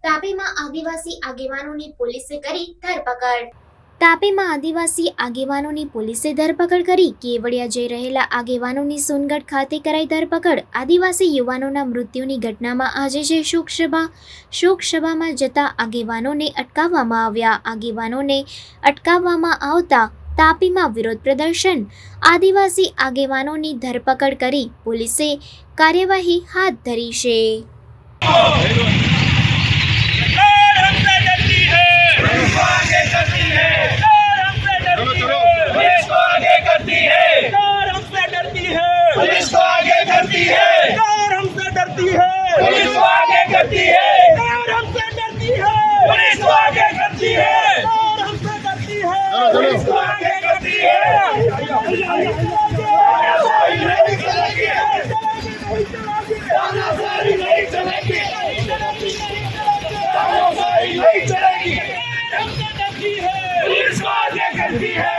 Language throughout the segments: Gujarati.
તાપીમાં આદિવાસી આગેવાનોની પોલીસે કરી ધરપકડ. તાપીમાં આદિવાસી આગેવાનોની પોલીસે ધરપકડ કરી. કેવડિયા જઈ રહેલા આગેવાનોની સોનગઢ ખાતે કરાઈ ધરપકડ. આદિવાસી યુવાનોના મૃત્યુની ઘટનામાં આજે છે શોકસભામાં જતા આગેવાનોને અટકાવવામાં આવ્યા. આગેવાનોને અટકાવવામાં આવતા તાપીમાં વિરોધ પ્રદર્શન. આદિવાસી આગેવાનોની ધરપકડ કરી પોલીસે કાર્યવાહી હાથ ધરી છે. पुलिस को आगे करती है, कार हमसे डरती है, पुलिस को आगे करती है, कार हमसे डरती है, पुलिस को आगे करती है, कार हमसे डरती है, पुलिस को आगे करती है, नहीं चलेगी, तानाशाही नहीं चलेगी, तानाशाही नहीं चलेगी, हमसे डरती है, पुलिस को आगे करती है,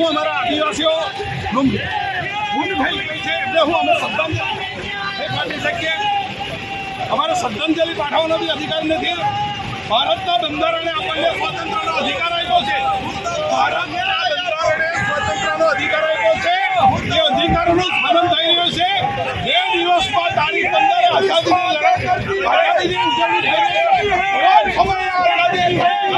हमारा आदिवासियों गुम फैली गई है એટલે હું અમે શ્રદ્ધાંજલિ શકીએ. અમારે શ્રદ્ધાંજલિ પાઠવવાનો બી અધિકાર નથી. ભારતના બંધારણે આપણને સ્વાતંત્ર્યનો અધિકાર આપ્યો છે. ભારતના બંધારણે સ્વાતંત્ર્યનો અધિકાર આપ્યો છે. એ અધિકારનું હનન થઈ રહ્યું છે. બે દિવસમાં તારીખ 15 આઝાદીની ઉજવણી થઈ રહી છે. સમયે આઝાદી થઈ રહ્યું છે.